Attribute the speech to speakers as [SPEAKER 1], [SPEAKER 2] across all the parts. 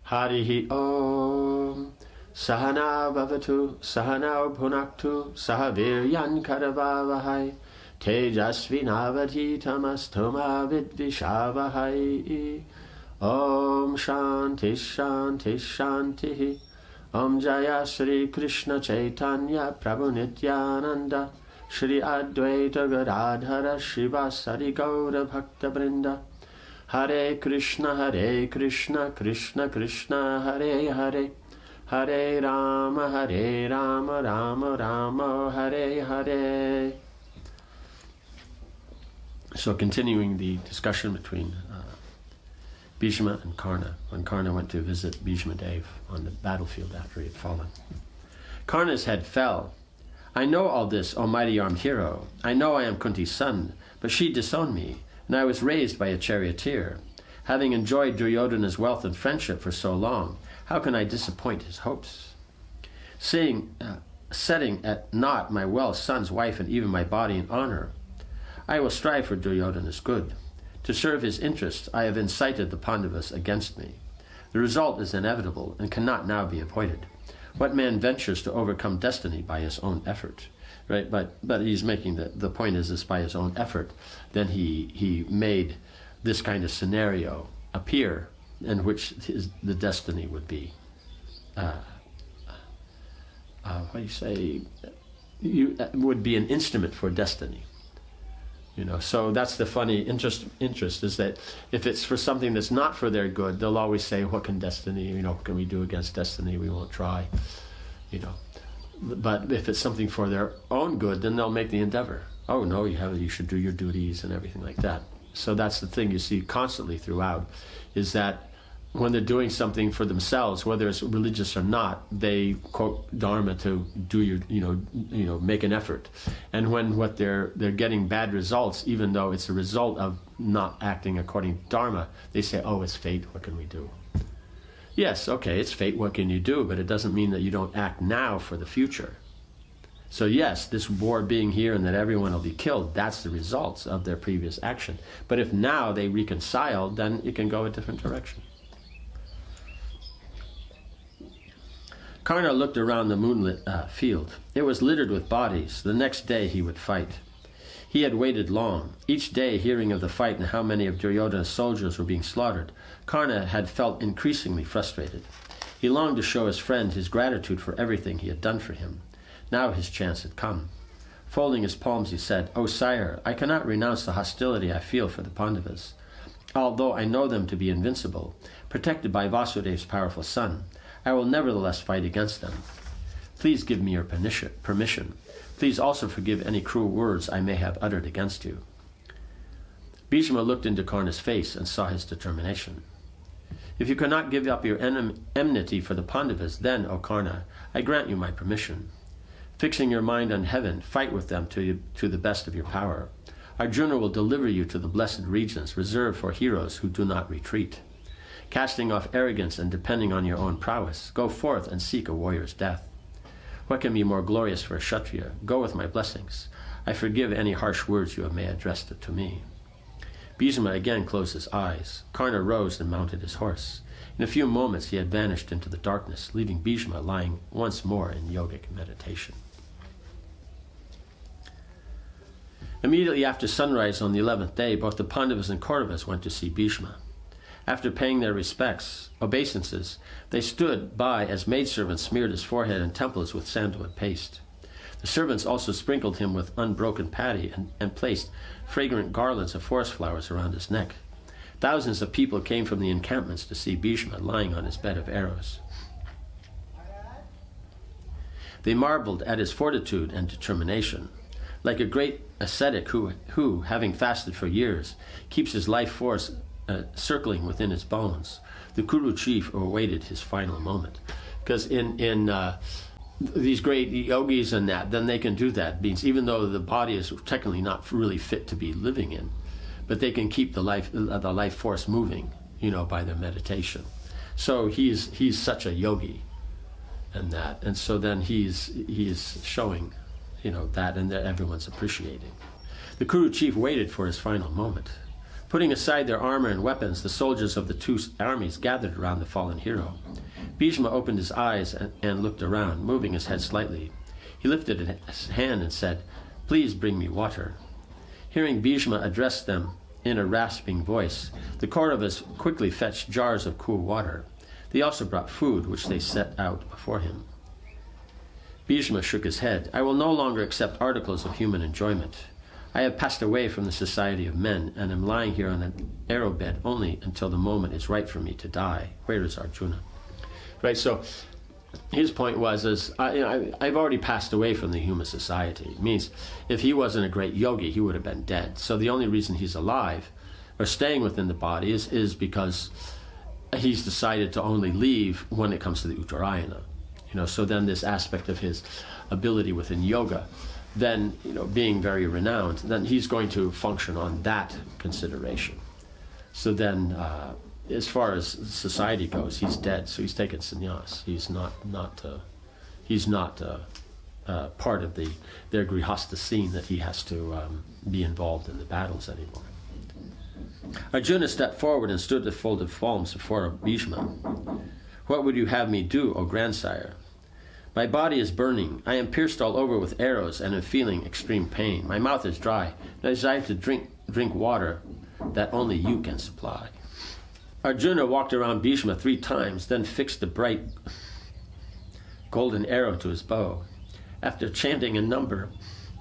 [SPEAKER 1] Harihi Om. Sahana Bhavatu, Sahana Bhunaktu, Sahaviryan Karavavahai, Tejasvinavadhitamastoma Vidvishavahai. Om Shanti Shanti Shanti. Om Jaya Shri Krishna Chaitanya Prabhu Nityananda, Shri Advaita Gadadhara Shivasari Gaura Bhakta Brinda. Hare Krishna Krishna Krishna Hare Hare, Hare Rama Rama Rama Hare Hare. So continuing the discussion between Bhishma and Karna, when Karna went to visit Bhishma Dev on the battlefield after he had fallen. Karna's head fell. I know all this, O mighty armed hero. I know I am Kunti's son, but she disowned me, and I was raised by a charioteer. Having enjoyed Duryodhana's wealth and friendship for so long, how can I disappoint his hopes? Setting at naught my son's wife, and even my body and honor, I will strive for Duryodhana's good. To serve his interests, I have incited the Pandavas against me. The result is inevitable and cannot now be avoided. What man ventures to overcome destiny by his own effort? Right? But he's making the point is this: by his own effort, then he made this kind of scenario appear in which the destiny would be. What do you say? Would be an instrument for destiny. So that's the funny interest is that if it's for something that's not for their good, they'll always say, what can destiny, what can we do against destiny? We won't try, But if it's something for their own good, then they'll make the endeavor. Oh no, you should do your duties and everything like that. So that's the thing you see constantly throughout, is that when they're doing something for themselves, whether it's religious or not, they quote dharma to do make an effort. And when what they're getting bad results, even though it's a result of not acting according to dharma, they say, oh, it's fate, what can we do? Yes, okay, it's fate, what can you do? But it doesn't mean that you don't act now for the future. So yes, this war being here and that everyone will be killed, that's the results of their previous action. But if now they reconcile, then it can go a different direction. Karna looked around the moonlit field. It was littered with bodies. The next day he would fight. He had waited long. Each day, hearing of the fight and how many of Duryodhana's soldiers were being slaughtered, Karna had felt increasingly frustrated. He longed to show his friend his gratitude for everything he had done for him. Now his chance had come. Folding his palms, he said, "O sire, I cannot renounce the hostility I feel for the Pandavas. Although I know them to be invincible, protected by Vasudev's powerful son, I will nevertheless fight against them. Please give me your permission. Please also forgive any cruel words I may have uttered against you." Bhishma looked into Karna's face and saw his determination. "If you cannot give up your enmity for the Pandavas, then, O Karna, I grant you my permission. Fixing your mind on heaven, fight with them to the best of your power. Arjuna will deliver you to the blessed regions reserved for heroes who do not retreat. Casting off arrogance and depending on your own prowess, go forth and seek a warrior's death. What can be more glorious for a Kshatriya? Go with my blessings. I forgive any harsh words you may address to me." Bhishma again closed his eyes. Karna rose and mounted his horse. In a few moments he had vanished into the darkness, leaving Bhishma lying once more in yogic meditation. Immediately after sunrise on the 11th day, both the Pandavas and Kauravas went to see Bhishma. After paying their obeisances, they stood by as maidservants smeared his forehead and temples with sandalwood paste. The servants also sprinkled him with unbroken paddy and placed fragrant garlands of forest flowers around his neck. Thousands of people came from the encampments to see Bhishma lying on his bed of arrows. They marveled at his fortitude and determination. Like a great ascetic who, having fasted for years, keeps his life force circling within his bones, the Kuru chief awaited his final moment. Because in these great yogis and that, then they can do that. Means even though the body is technically not really fit to be living in, but they can keep the life force moving, by their meditation. So he's such a yogi, and so then he's showing, that, and that everyone's appreciating. The Kuru chief waited for his final moment. Putting aside their armor and weapons, the soldiers of the two armies gathered around the fallen hero. Bhishma opened his eyes and looked around, moving his head slightly. He lifted his hand and said, "Please bring me water." Hearing Bhishma address them in a rasping voice, the Kauravas quickly fetched jars of cool water. They also brought food, which they set out before him. Bhishma shook his head. "I will no longer accept articles of human enjoyment. I have passed away from the society of men and am lying here on an arrow bed only until the moment is right for me to die. Where is Arjuna?" Right, so his point was, I've already passed away from the human society. It means if he wasn't a great yogi, he would have been dead. So the only reason he's alive or staying within the body is because he's decided to only leave when it comes to the Uttarayana. So then this aspect of his ability within yoga, then being very renowned, then he's going to function on that consideration. So then as far as society goes, he's dead, so he's taken sannyas. He's not part of their grihastha scene that he has to be involved in the battles anymore. Arjuna stepped forward and stood with folded palms before Bhishma. "What would you have me do, O grandsire? My body is burning. I am pierced all over with arrows and am feeling extreme pain. My mouth is dry, and I desire to drink water that only you can supply." Arjuna walked around Bhishma 3 times, then fixed the bright golden arrow to his bow. After chanting a number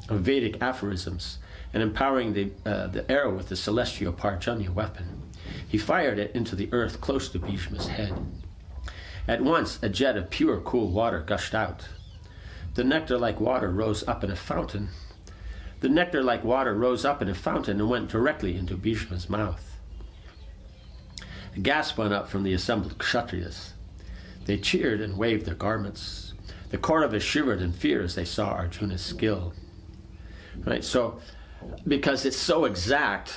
[SPEAKER 1] of Vedic aphorisms and empowering the arrow with the celestial Parjanya weapon, he fired it into the earth close to Bhishma's head. At once, a jet of pure, cool water gushed out. The nectar-like water rose up in a fountain. And went directly into Bhishma's mouth. A gasp went up from the assembled Kshatriyas. They cheered and waved their garments. The Kauravas shivered in fear as they saw Arjuna's skill. Right, so because it's so exact,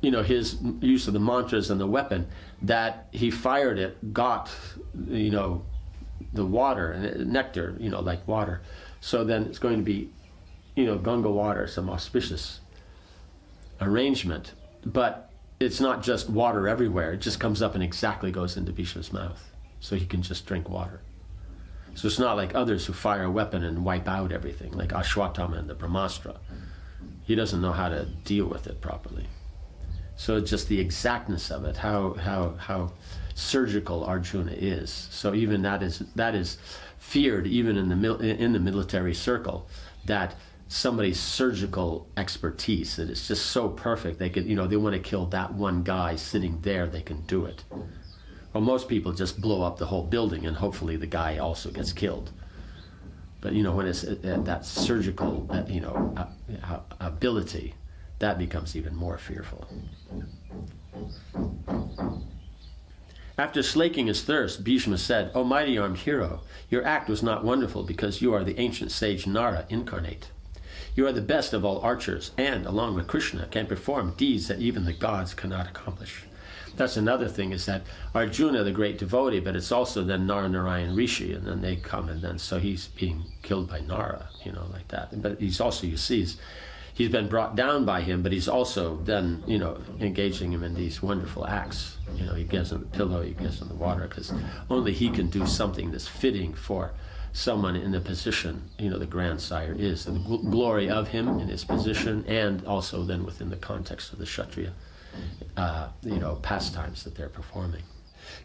[SPEAKER 1] his use of the mantras and the weapon, that he fired it, got, the water, and nectar, like water. So then it's going to be, Ganga water, some auspicious arrangement. But it's not just water everywhere. It just comes up and exactly goes into Bhishma's mouth. So he can just drink water. So it's not like others who fire a weapon and wipe out everything, like Ashwatthama and the Brahmastra. He doesn't know how to deal with it properly. So just the exactness of it, how surgical Arjuna is. So even that is feared even in the military circle, that somebody's surgical expertise, that it's just so perfect. They could, they want to kill that one guy sitting there, they can do it. Well, most people just blow up the whole building and hopefully the guy also gets killed. But when it's that surgical ability, that becomes even more fearful. After slaking his thirst, Bhishma said, "O mighty armed hero, your act was not wonderful because you are the ancient sage Nara incarnate. You are the best of all archers and, along with Krishna, can perform deeds that even the gods cannot accomplish." That's another thing, is that Arjuna, the great devotee, but it's also then Nara-Narayan Rishi, and then they come, and then so he's being killed by Nara, like that. But he's also, you see, he's been brought down by him, but he's also then, engaging him in these wonderful acts. He gives him the pillow, he gives him the water, because only he can do something that's fitting for someone in the position, the grandsire is, and the glory of him in his position, and also then within the context of the Kshatriya, pastimes that they're performing.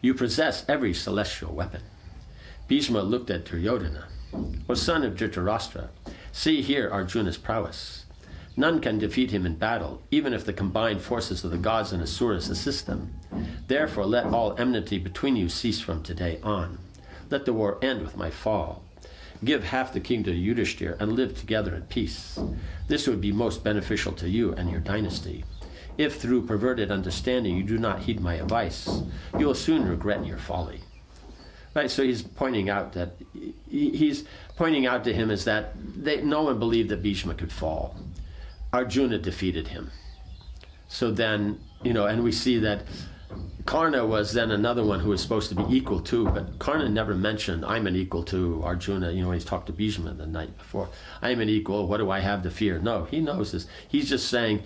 [SPEAKER 1] You possess every celestial weapon. Bhishma looked at Duryodhana. "O son of Dhritarashtra, see here Arjuna's prowess. None can defeat him in battle, even if the combined forces of the gods and asuras assist them. Therefore let all enmity between you cease from today on. Let the war end with my fall. Give half the kingdom to Yudhishthira and live together in peace. This would be most beneficial to you and your dynasty. If through perverted understanding you do not heed my advice, you will soon regret your folly." Right, so he's pointing out to him is that no one believed that Bhishma could fall. Arjuna defeated him. So then, and we see that Karna was then another one who was supposed to be equal to, but Karna never mentioned, "I'm an equal to Arjuna," when he's talked to Bhishma the night before. "I'm an equal, what do I have to fear?" No, he knows this. He's just saying,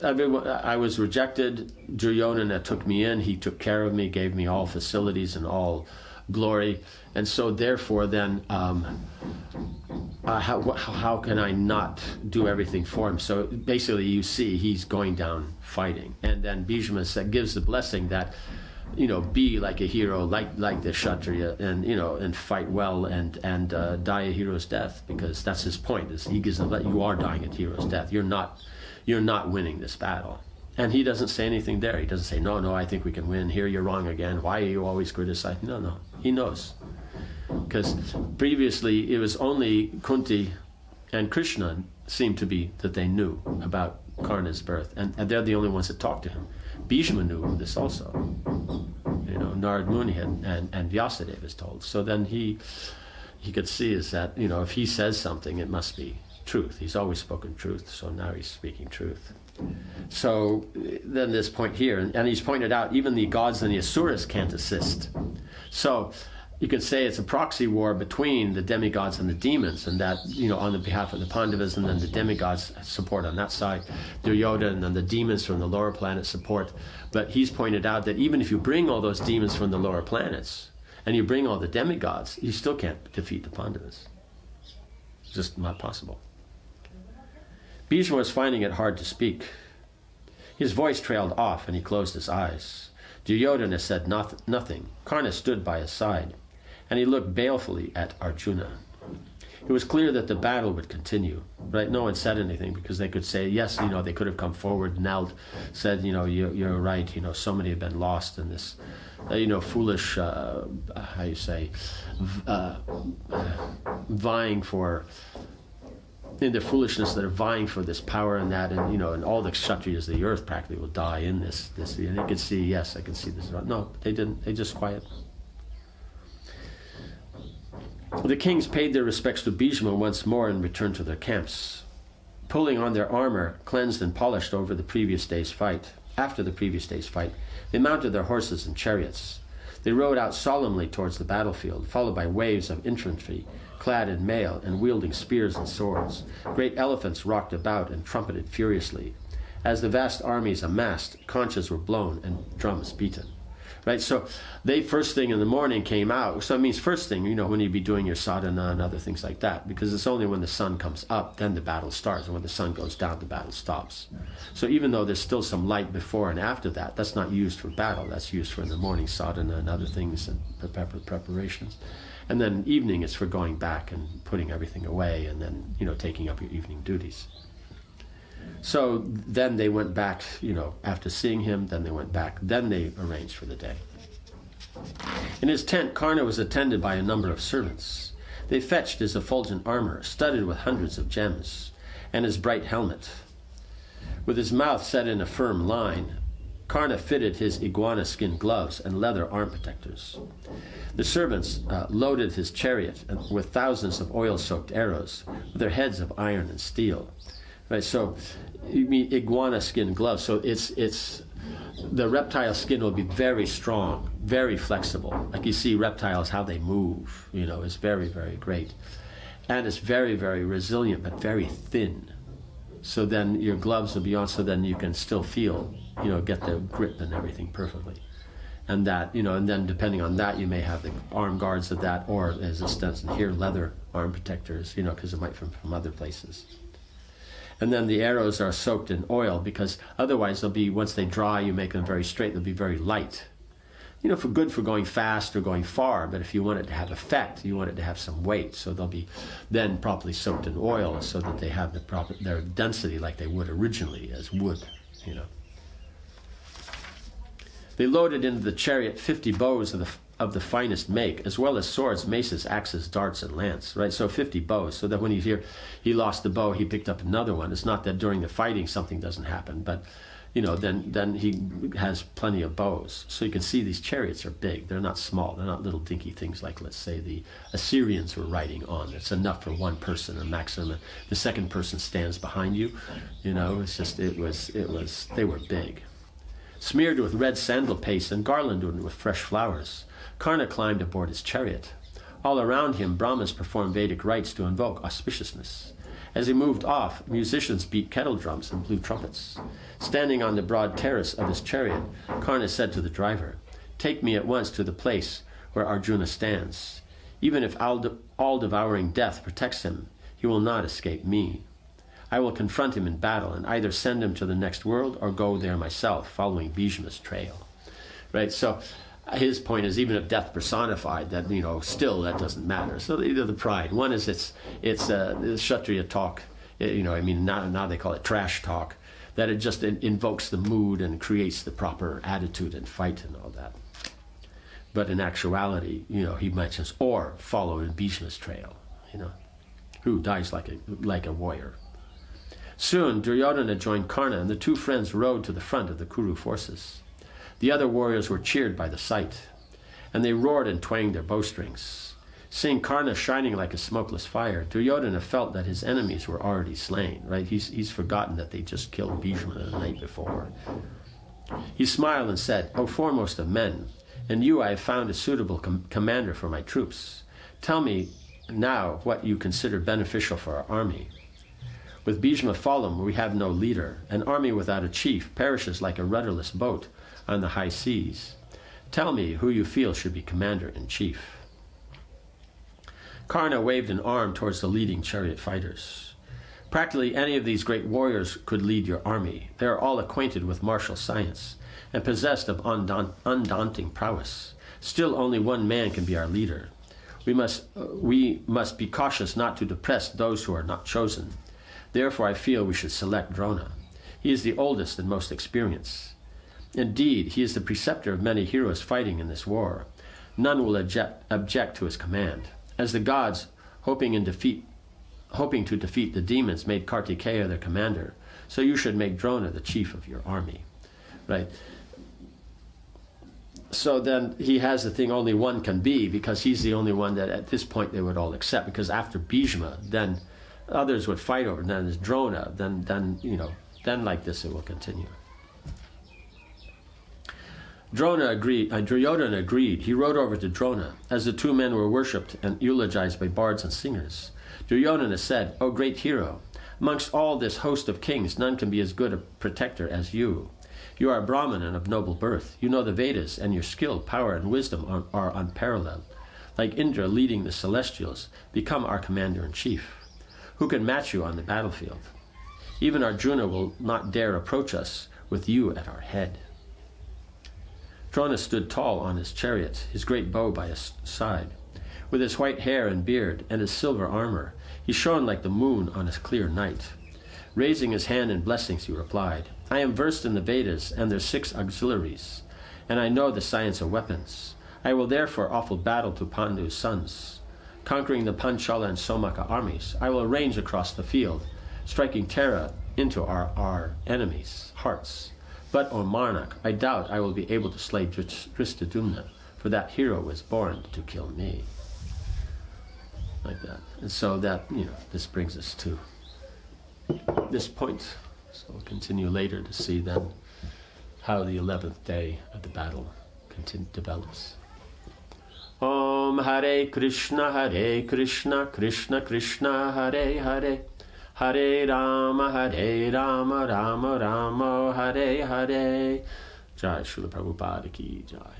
[SPEAKER 1] I was rejected. Duryodhana took me in. He took care of me, gave me all facilities and all glory. And so therefore then, how can I not do everything for him? So basically you see he's going down fighting. And then Bhishma gives the blessing that, be like a hero, like the Kshatriya, and and fight well and die a hero's death, because that's his point. Is he gives them that you are dying a hero's death. You're not winning this battle. And he doesn't say anything there. He doesn't say, no, I think we can win. Here you're wrong again. Why are you always criticizing? No. He knows. Because previously it was only Kunti and Krishna seemed to be that they knew about Karna's birth. And they're the only ones that talked to him. Bhishma knew this also. Narad Muni and Vyasadeva is told. So then he could see is that, if he says something, it must be truth. He's always spoken truth, so now he's speaking truth. So then this point here, and he's pointed out even the gods and the asuras can't assist. So you could say it's a proxy war between the demigods and the demons, and that, on the behalf of the Pandavas, and then the demigods support on that side, Duryodhana, and then the demons from the lower planets support. But he's pointed out that even if you bring all those demons from the lower planets, and you bring all the demigods, you still can't defeat the Pandavas. It's just not possible. Bhishma was finding it hard to speak. His voice trailed off, and he closed his eyes. Duryodhana said nothing. Karna stood by his side, and he looked balefully at Arjuna. It was clear that the battle would continue, right? No one said anything, because they could say, yes, they could have come forward and now said, you're right, so many have been lost in this, foolish, vying for, in their foolishness that are vying for this power and that, and and all the Kshatriyas of the earth practically will die in this, and they could see, yes, I can see this. No, they didn't. They just quiet. The kings paid their respects to Bhishma once more and returned to their camps, pulling on their armor, cleansed and polished over the previous day's fight. After the previous day's fight, they mounted their horses and chariots. They rode out solemnly towards the battlefield, followed by waves of infantry, clad in mail and wielding spears and swords. Great elephants rocked about and trumpeted furiously. As the vast armies amassed, conches were blown and drums beaten. Right, so they first thing in the morning came out. So it means first thing, when you'd be doing your sadhana and other things like that, because it's only when the sun comes up, then the battle starts. And when the sun goes down, the battle stops. So even though there's still some light before and after that, that's not used for battle. That's used for in the morning sadhana and other things and preparations. And then evening is for going back and putting everything away and then, taking up your evening duties. So then they went back, after seeing him, then they went back. Then they arranged for the day. In his tent, Karna was attended by a number of servants. They fetched his effulgent armor, studded with hundreds of gems, and his bright helmet. With his mouth set in a firm line, Karna fitted his iguana skin gloves and leather arm protectors. The servants loaded his chariot with thousands of oil-soaked arrows, with their heads of iron and steel. Right, so you mean iguana skin gloves. So it's the reptile skin will be very strong, very flexible. Like you see reptiles, how they move, is very, very great. And it's very, very resilient, but very thin. So then your gloves will be on, so then you can still feel, get the grip and everything perfectly. And that, and then depending on that, you may have the arm guards of that, or as it stands in here, leather arm protectors, because it might from other places. And then the arrows are soaked in oil, because otherwise they'll be, once they dry, you make them very straight, they'll be very light. For good for going fast or going far, but if you want it to have effect, you want it to have some weight. So they'll be then properly soaked in oil so that they have their density like they would originally as wood, They loaded into the chariot 50 bows of the finest make, as well as swords, maces, axes, darts, and lance, right? So 50 bows, so that when you hear he lost the bow, he picked up another one. It's not that during the fighting something doesn't happen, but, then he has plenty of bows. So you can see these chariots are big. They're not small. They're not little dinky things like, let's say, the Assyrians were riding on. It's enough for one person, a maximum. The second person stands behind you. It's just, they were big. Smeared with red sandal paste and garlanded with fresh flowers, Karna climbed aboard his chariot. All around him, Brahmas performed Vedic rites to invoke auspiciousness. As he moved off, musicians beat kettle drums and blew trumpets. Standing on the broad terrace of his chariot, Karna said to the driver, "Take me at once to the place where Arjuna stands. Even if all-devouring death protects him, he will not escape me. I will confront him in battle and either send him to the next world or go there myself, following Bhishma's trail." Right? So his point is, even if death personified, that, still that doesn't matter. So the pride. One is it's Kshatriya talk. Now they call it trash talk. That it just invokes the mood and creates the proper attitude and fight and all that. But in actuality, he mentions, or follow in Bhishma's trail, who dies like a warrior. Soon, Duryodhana joined Karna, and the two friends rode to the front of the Kuru forces. The other warriors were cheered by the sight, and they roared and twanged their bowstrings. Seeing Karna shining like a smokeless fire, Duryodhana felt that his enemies were already slain, right? He's forgotten that they just killed Bhishma the night before. He smiled and said, "O foremost of men, in you I have found a suitable commander for my troops. Tell me now what you consider beneficial for our army. With Bhishma fallen, we have no leader. An army without a chief perishes like a rudderless boat on the high seas. Tell me who you feel should be commander-in-chief." Karna waved an arm towards the leading chariot fighters. "Practically any of these great warriors could lead your army. They are all acquainted with martial science and possessed of undaunting prowess. Still, only one man can be our leader. We must be cautious not to depress those who are not chosen. Therefore, I feel we should select Drona. He is the oldest and most experienced. Indeed, he is the preceptor of many heroes fighting in this war. None will object to his command. As the gods, hoping to defeat the demons, made Kartikeya their commander, so you should make Drona the chief of your army." Right? So then he has the thing only one can be, because he's the only one that at this point they would all accept, because after Bhishma, then others would fight over, and then there's Drona, then like this it will continue. Duryodhana agreed. He rode over to Drona, as the two men were worshipped and eulogized by bards and singers. Duryodhana said, "O great hero, amongst all this host of kings, none can be as good a protector as you. You are a Brahmin and of noble birth. You know the Vedas, and your skill, power, and wisdom are unparalleled. Like Indra leading the celestials, become our commander-in-chief. Who can match you on the battlefield? Even Arjuna will not dare approach us with you at our head." Drona stood tall on his chariot, his great bow by his side. With his white hair and beard and his silver armor, he shone like the moon on a clear night. Raising his hand in blessings, he replied, "I am versed in the Vedas and their 6 auxiliaries, and I know the science of weapons. I will therefore offer battle to Pandu's sons. Conquering the Panchala and Somaka armies, I will range across the field, striking terror into our enemies' hearts. But, O Marnak, I doubt I will be able to slay Dristadumna, for that hero was born to kill me." Like that. And so that, this brings us to this point. So we'll continue later to see then how the 11th day of the battle develops. Om Hare Krishna, Krishna Krishna, Hare Hare. Hare Rama, Rama Rama, Hare Hare. Jai Srila Prabhupada ki Jai.